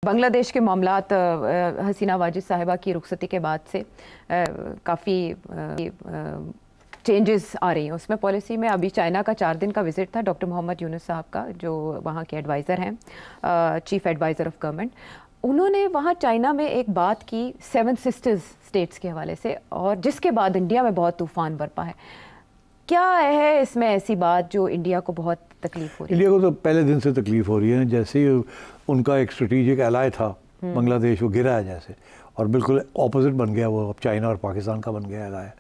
बांग्लादेश के मामलात हसीना वाजिद साहिबा की रुखसती के बाद से काफ़ी चेंजेस आ रही हैं उसमें पॉलिसी में। अभी चाइना का 4 दिन का विजिट था डॉक्टर मोहम्मद यूनुस साहब का, जो वहाँ के एडवाइज़र हैं, चीफ एडवाइज़र ऑफ गवर्नमेंट। उन्होंने वहाँ चाइना में एक बात की 7 सिस्टर्स स्टेट्स के हवाले से, और जिसके बाद इंडिया में बहुत तूफ़ान बरपा है। क्या है इसमें ऐसी बात जो इंडिया को बहुत तकलीफ हो रही है? इंडिया को तो पहले दिन से तकलीफ हो रही है। जैसे ही उनका एक स्ट्रेटेजिक एलाय था बांग्लादेश, वो गिरा है जैसे, और बिल्कुल ऑपोजिट बन गया वो, अब चाइना और पाकिस्तान का बन गया एलाय।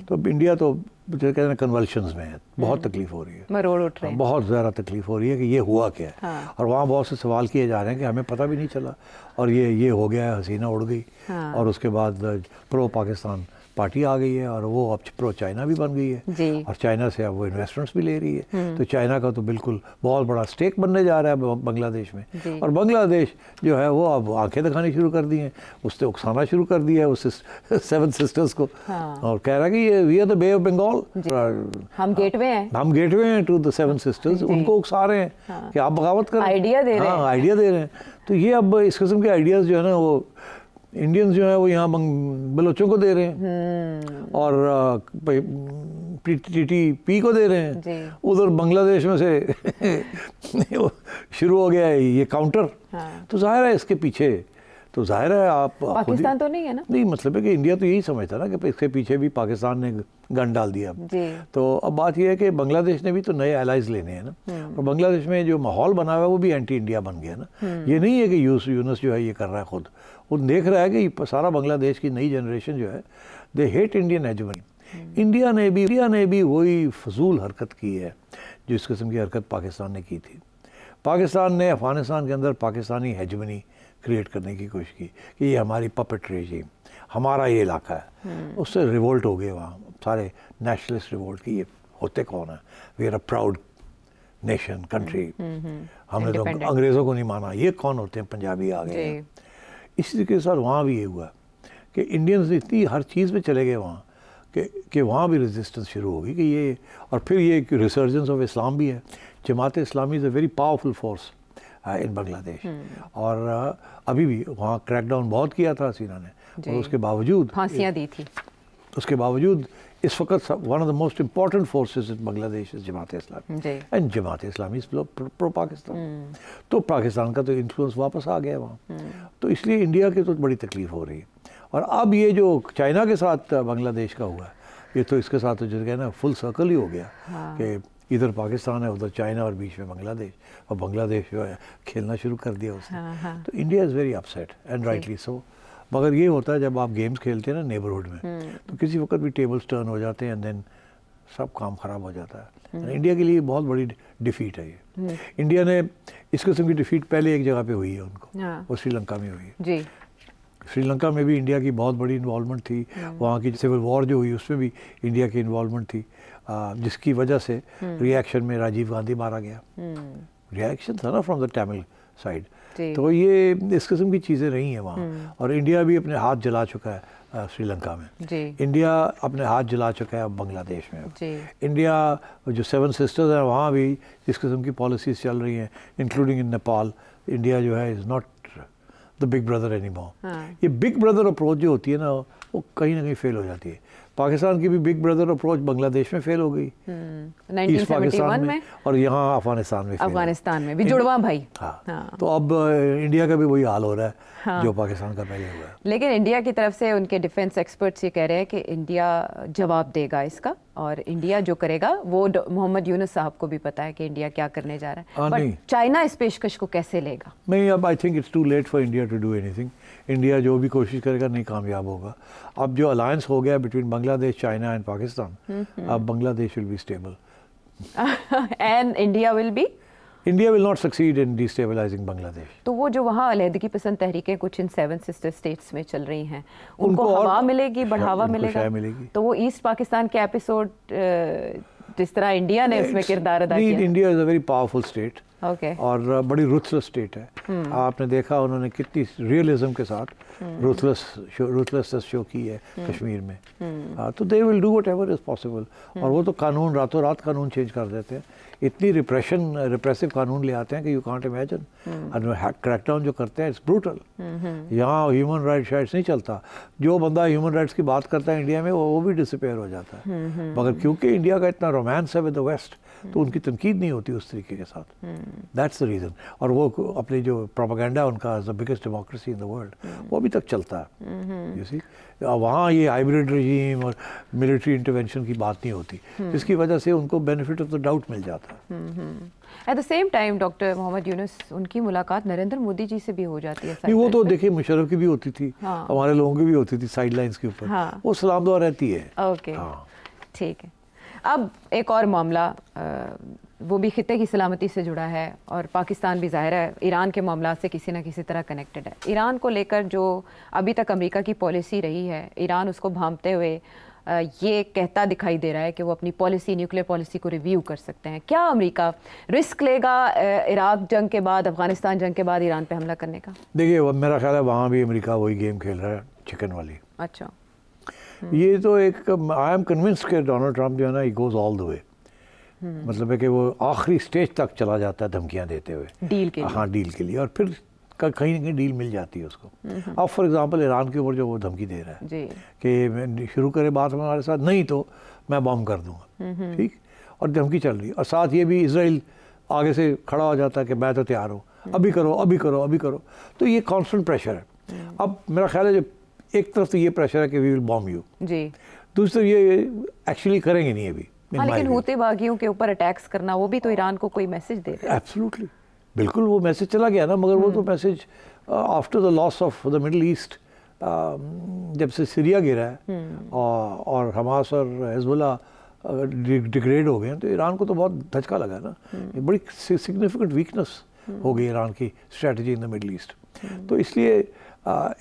तो इंडिया तो कहते हैं कन्वल्शंस में है, बहुत तकलीफ हो रही है, मरोड़ उठ रहे हैं, बहुत ज़्यादा तकलीफ हो रही है कि ये हुआ क्या है। हाँ। और वहाँ बहुत से सवाल किए जा रहे हैं कि हमें पता भी नहीं चला, और ये हो गया है, हसीना उड़ गई। हाँ। और उसके बाद प्रो पाकिस्तान पार्टी आ गई है, और वो अब प्रो चाइना भी बन गई है, और चाइना से अब वो इन्वेस्टमेंट्स भी ले रही है। तो चाइना का तो बिल्कुल बहुत बड़ा स्टेक बनने जा रहा है बांग्लादेश में। और बांग्लादेश जो है वो अब आंखें दिखानी शुरू कर दी हैं, उससे उकसाना शुरू कर दिया है उस 7 सिस्टर्स को। हाँ। और कह रहा है कि ये we are the bay of Bengal, हम गेटवे हैं, हम गेटवे हैं टू द 7 सिस्टर्स। उनको उकसा रहे हैं। हाँ। कि आप बगावत करें, आइडिया दे रहे हैं। हाँ, आइडिया दे रहे हैं। तो ये अब इस किस्म के आइडियाज़ जो है ना, वो इंडियंस जो है वो यहाँ बलोचों को दे रहे हैं, और TTP को दे रहे हैं। उधर बांग्लादेश में से शुरू हो गया है ये काउंटर। हाँ। तो जाहिर है इसके पीछे, तो जाहिर है आप पाकिस्तान तो नहीं है ना? नहीं, मतलब है कि इंडिया तो यही समझता ना कि इसके पीछे भी पाकिस्तान ने गन डाल दिया। तो अब बात यह है कि बांग्लादेश ने भी तो नए एलाइज लेने हैं ना, और बांग्लादेश में जो माहौल बना हुआ है वो भी एंटी इंडिया बन गया ना। ये नहीं है कि यूनुस जो है ये कर रहा है खुद, वो देख रहा है कि सारा बांग्लादेश की नई जनरेशन जो है, they hate Indian hegemony. India ने भी वही फजूल हरकत की है जो इस किस्म की हरकत पाकिस्तान ने की थी। पाकिस्तान ने अफगानिस्तान के अंदर पाकिस्तानी हेजमनी क्रिएट करने की कोशिश की कि ये हमारी पपेट रेजिम, हमारा ये इलाका है। उससे रिवोल्ट हो गए वहाँ सारे नेशनलिस्ट रिवोल्ट की, ये होते कौन है, we are a proud nation country, हमने तो अंग्रेज़ों को नहीं माना, ये कौन होते हैं, पंजाबी आ गए हैं। इसी के साथ वहाँ भी ये हुआ कि इंडियंस इतनी हर चीज़ में चले गए वहाँ कि वहाँ भी रेजिस्टेंस शुरू होगी कि ये, और फिर ये रिसर्जेंस ऑफ इस्लाम भी है। Jamaat Islami is a very powerful force in Bangladesh, और अभी भी वहाँ क्रैकडाउन बहुत किया था हसीना ने, और उसके बावजूद फांसियाँ दी थी। उसके बावजूद इस वक्त one of the most important forces in Bangladesh is Jamaat Islami, and Jamaat Islami is pro Pakistan. तो पाकिस्तान का तो इन्फ्लुएंस वापस आ गया वहाँ। तो इसलिए इंडिया की तो बड़ी तकलीफ हो रही है। और अब ये जो चाइना के साथ बांग्लादेश का हुआ है, ये तो इसके साथ तो जो है ना फुल सर्कल ही हो गया। हाँ। कि इधर पाकिस्तान है, उधर चाइना, और बीच में बांग्लादेश, और बांग्लादेश जो है खेलना शुरू कर दिया उसने। हाँ। तो India is very upset, and rightly so. मगर ये होता है जब आप गेम्स खेलते हैं ना नेबरहुड में, तो किसी वक्त भी टेबल्स टर्न हो जाते हैं, एंड देन सब काम ख़राब हो जाता है। इंडिया के लिए बहुत बड़ी डिफ़ीट है ये। इंडिया ने इस किस्म की डिफ़ीट पहले एक जगह पे हुई है उनको, वो श्रीलंका में हुई है। श्रीलंका में भी इंडिया की बहुत बड़ी इन्वॉल्वमेंट थी। वहाँ की सिविल वॉर जो हुई उसमें भी इंडिया की इन्वॉल्वमेंट थी, जिसकी वजह से रिएक्शन में राजीव गांधी मारा गया। रिएक्शन था ना फ्रॉम द तमिल साइड। तो ये इस किस्म की चीज़ें रही हैं वहाँ, और इंडिया भी अपने हाथ जला चुका है श्रीलंका में। इंडिया अपने हाथ जला चुका है बांग्लादेश में। इंडिया जो 7 सिस्टर्स हैं वहाँ भी इस किस्म की पॉलिसीज़ चल रही हैं, इंक्लूडिंग इन नेपाल। इंडिया जो है is not the big brother anymore. ये बिग ब्रदर अप्रोच जो होती है ना, वो कहीं ना कहीं फेल हो जाती है। पाकिस्तान की भी बिग ब्रदर अप्रोच बांग्लादेश में फेल हो गई, 1971 में, और यहाँ अफगानिस्तान में भी जुड़वा भाई। हाँ। तो अब इंडिया का भी वही हाल हो रहा है। हाँ। जो पाकिस्तान का पहले हुआ है। लेकिन इंडिया की तरफ से उनके डिफेंस एक्सपर्ट्स ये कह रहे हैं कि इंडिया जवाब देगा इसका, और इंडिया जो करेगा वो मोहम्मद यूनुस साहब को भी पता है कि इंडिया क्या करने जा रहा है। बट चाइना इस पेशकश को कैसे लेगा? नहीं, अब I think it's too late for India to do anything. India जो भी कोशिश करेगा नहीं कामयाब होगा। अब जो अलायंस हो गया between Bangladesh, China and Pakistan, अब Bangladesh will be stable and India will not succeed in destabilising Bangladesh. तो वो जो वहाँ अलहदगी पसंद तहरीकें कुछ इन 7 सिस्टर स्टेट्स में चल रही हैं, उनको हवा मिलेगी, बढ़ावा मिलेगा। तो वो ईस्ट पाकिस्तान के एपिसोड जिस तरह इंडिया ने उसमें किरदार अदा किया। India is a very powerful state, और बड़ी रूथलेस स्टेट है। आपने देखा उन्होंने कितनी रियलिज्म के साथ रूथलेसनेस शो की है कश्मीर में। तो they will do whatever is possible. और वो तो कानून रातों रात कानून चेंज कर देते हैं, इतनी रिप्रेसिव कानून ले आते हैं कि यू कांट इमेजिन। और क्रैकडाउन जो करते हैं इट्स ब्रूटल। यहाँ ह्यूमन राइट्स नहीं चलता। जो बंदा ह्यूमन राइट्स की बात करता है इंडिया में वो भी डिसअपेयर हो जाता है। मगर क्योंकि इंडिया का इतना रोमांस है विद द वेस्ट, तो उनकी तनकीद नहीं होती उस तरीके के साथ। That's the reason. और वो अपनी जो प्रोपेगेंडा उनका as the biggest democracy in the world, वो अभी तक चलता है। यू सी, वहाँ ये हाइब्रिड रजीम और मिलिट्री इंटरवेंशन की बात नहीं होती, जिसकी वजह से उनको बेनिफिट ऑफ द डाउट मिल जाता है। At the same time doctor Muhammad Yunus, उनकी मुलाकात नरेंद्र मोदी जी से भी हो जाती है। नहीं, वो तो देखिए मुशर्रफ की भी होती थी, हमारे लोगों की भी होती थी साइड लाइन्स के ऊपर। वो सलाम दुआ रहती है। ओके, ठीक है। अब एक और मामला, वो भी खित्ते की सलामती से जुड़ा है और पाकिस्तान भी ज़ाहिर है ईरान के मामला से किसी न किसी तरह कनेक्टेड है। ईरान को लेकर जो अभी तक अमेरिका की पॉलिसी रही है, ईरान उसको भांपते हुए ये कहता दिखाई दे रहा है कि वो अपनी पॉलिसी, न्यूक्लियर पॉलिसी को रिव्यू कर सकते हैं। क्या अमेरिका रिस्क लेगा इराक जंग के बाद, अफगानिस्तान जंग के बाद ईरान पे हमला करने का? देखिए, मेरा ख्याल है वहाँ भी अमेरिका वही गेम खेल रहा है, चिकन वाली। अच्छा, ये तो एक, आई एम कन्विंस्ड कि डोनाल्ड ट्रंप जो है ना, he goes all the way. मतलब है कि वो आखिरी स्टेज तक चला जाता है धमकियाँ देते हुए डील के लिए। हाँ, डील के लिए। और फिर कहीं ना कहीं डील मिल जाती है उसको। अब फॉर एग्जांपल ईरान के ऊपर जो वो धमकी दे रहा है कि शुरू करे बात हमारे साथ, नहीं तो मैं बम कर दूंगा, ठीक, और धमकी चल रही है। और साथ ये भी इसराइल आगे से खड़ा हो जाता है कि मैं तो तैयार हूँ, अभी करो अभी करो अभी करो। तो ये कॉन्स्टेंट प्रेशर है। अब मेरा ख्याल है, जो एक तरफ तो ये प्रेशर है कि वी विल बॉम्ब यू, दूसरी तरफ ये एक्चुअली करेंगे नहीं अभी। लेकिन हूती बागियों के ऊपर अटैक्स करना, वो भी तो ईरान को कोई मैसेज दे रहा है। एब्सोल्युटली, बिल्कुल वो मैसेज चला गया ना। मगर वो तो message after the loss of the middle east, जब से सीरिया गिरा है और हमास और हिजबुल्लाह डिग्रेड हो गए हैं, तो ईरान को तो बहुत धचका लगा ना। ये बड़ी सिग्निफिकेंट वीकनेस हो गई ईरान की strategy in the middle east. तो इसलिए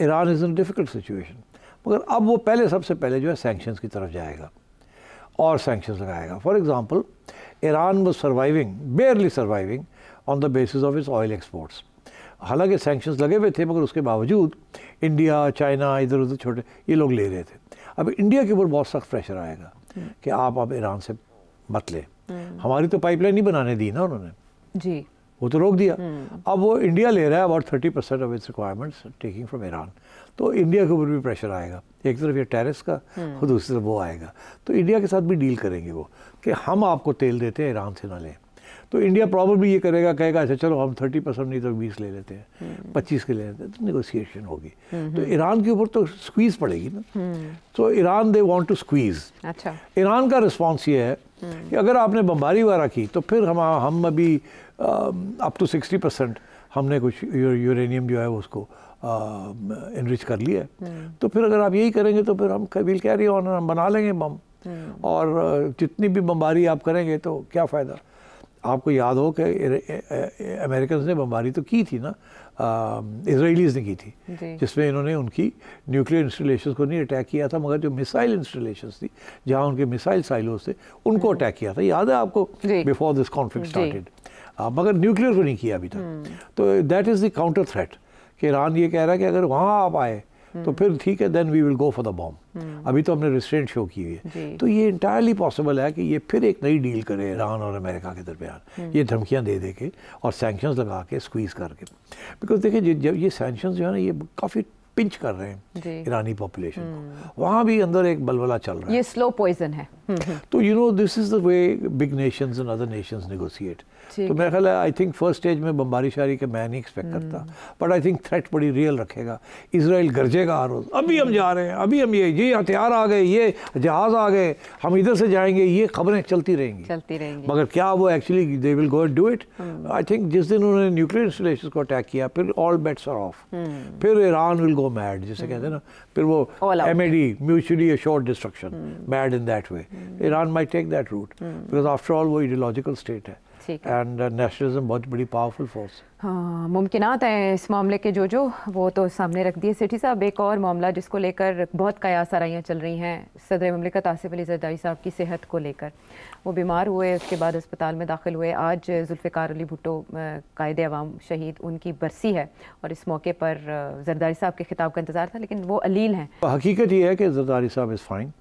Iran is in difficult situation. मगर अब वो सबसे पहले जो है सैंक्शंस की तरफ जाएगा और सैंक्शंस लगाएगा। For example, Iran was surviving, बेयरली surviving on the basis of its oil exports. हालांकि सैंक्शंस लगे हुए थे, मगर उसके बावजूद इंडिया, चाइना, इधर उधर छोटे ये लोग ले रहे थे। अब इंडिया के ऊपर बहुत सख्त प्रेशर आएगा कि आप अब ईरान से मत लें। हमारी तो पाइपलाइन नहीं बनाने दी ना उन्होंने जी, वो तो रोक दिया। अब वो इंडिया ले रहा है about 30% of its requirements taking from Iran. तो इंडिया के ऊपर भी प्रेशर आएगा, एक तरफ ये टैरिफ्स का और दूसरी तरफ वो आएगा। तो इंडिया के साथ भी डील करेंगे वो कि हम आपको तेल देते हैं, ईरान से ना लें। तो इंडिया प्रॉब्लली ये करेगा, कहेगा अच्छा चलो हम 30% नहीं तो 20 ले लेते हैं, 25 के ले लेते हैं, तो नेगोशिएशन होगी। तो ईरान के ऊपर तो स्क्वीज पड़ेगी ना। तो Iran they want to squeeze. अच्छा, ईरान का रिस्पॉन्स ये है कि अगर आपने बमबारी वगैरह की तो फिर हम अभी अप टू 60% हमने कुछ यूरेनियम जो है उसको इनरिच कर लिया है। तो फिर अगर आप यही करेंगे तो फिर हम विल कैरी ऑन, हम बना लेंगे बम। और जितनी भी बमबारी आप करेंगे तो क्या फ़ायदा। आपको याद हो कि अमेरिकन ने बमबारी तो की थी ना, इजराइलीज़ ने की थी, जिसमें इन्होंने उनकी न्यूक्लियर इंस्टॉलेशंस को नहीं अटैक किया था, मगर जो मिसाइल इंस्टॉलेशंस थी, जहाँ उनके मिसाइल साइलोस थे, उनको अटैक किया था। याद है आपको, बिफोर दिस कॉन्फ्लिक्ट स्टार्टेड। मगर न्यूक्लियर को नहीं किया अभी तक। तो that is the counter threat कि ईरान ये कह रहा है कि अगर वहाँ आप आए तो फिर ठीक है, then we will go for the bomb. अभी तो हमने रिस्ट्रेंट शो की हुई है। तो ये इंटायरली पॉसिबल है कि ये फिर एक नई डील करे ईरान और अमेरिका के दरमियान, ये धमकियां दे दे के और सैंक्शंस लगा के स्क्वीज़ करके। बिकॉज देखिए, जब ये सैंक्शंस जो है ना, ये काफ़ी पिंच कर रहे हैं ईरानी पॉपुलेशन को। वहाँ भी अंदर एक बलबला चल रहा है, ये स्लो पॉइजन है। तो you know this is the way big Nations and other Nations negotiate. तो मेरा ख्याल है, आई थिंक फर्स्ट स्टेज में बमबारी शारी के मैं नहीं एक्सपेक्ट करता, बट आई थिंक थ्रेट बड़ी रियल रखेगा। इसराइल गरजेगा हर रोज़, अभी हम जा रहे हैं, अभी हम ये हथियार आ गए, ये जहाज़ आ गए, हम इधर से जाएंगे, ये खबरें चलती रहेंगी। मगर क्या वो actually they will go and do it? I think जिस दिन उन्होंने न्यूक्लियर इंस्टॉलेशंस को अटैक किया, फिर ऑल बेट्स आर ऑफ। फिर ईरान विल गो मैड, जिसे कहते हैं ना, फिर वो MAD, mutually assured destruction, mad in that way. Iran might take that route, because after all वो आइडियोलॉजिकल स्टेट है। एंड नेशनलिज्म बहुत बड़ी पावरफुल फोर्स। हाँ, मुमकिनात हैं इस मामले के जो वो तो सामने रख दिए। सेठी साहब, एक और मामला जिसको लेकर बहुत कयास आराइयाँ चल रही हैं सदर ममलिकत आसिफ अली जरदारी साहब की सेहत को लेकर। वो बीमार हुए, उसके बाद अस्पताल में दाखिल हुए। आज जुल्फ़िकार अली भुट्टो कायदे अवाम शहीद, उनकी बरसी है और इस मौके पर जरदारी साहब के खिताब का इंतज़ार था, लेकिन वो अलील हैं। हकीकत ये है कि Zardari sahab is fine,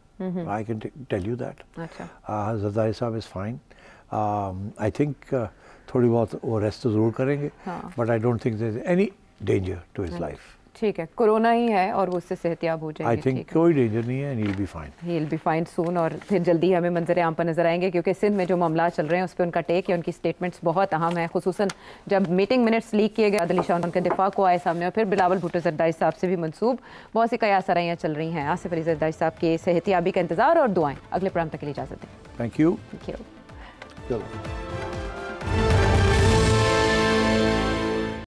I can tell you that. अच्छा, Zardari sahab is fine. I think थोड़ी बहुत वो रेस्ट तो ज़रूर करेंगे, but I don't think there is any danger to his life. ठीक है, कोरोना ही है और वो उससे सेहतियाब हो जाएंगे। आई थिंक कोई डेंजर नहीं है, he will be fine. He will be fine soon. और फिर जल्दी हमें मंजर आम पर नजर आएंगे, क्योंकि सिंध में जो मामला चल रहे हैं उस पर उनका टेक है, उनकी स्टेटमेंट्स बहुत अहम है। खुसूसन जब मीटिंग मिनट्स लीक किए गए, अदली शाह उनके दिफा को आए सामने, और फिर बिलावल भुट्टो जरदारी साहब से भी मंसूब बहुत सी कयास आराइयाँ चल रही हैं। आसिफ अली जरदारी साहब की सेहतियाबी का इंतजार और दुआएं। अगले प्रोग्राम तक के लिए इजाज़त दें। Thank you. Thank you. चलो।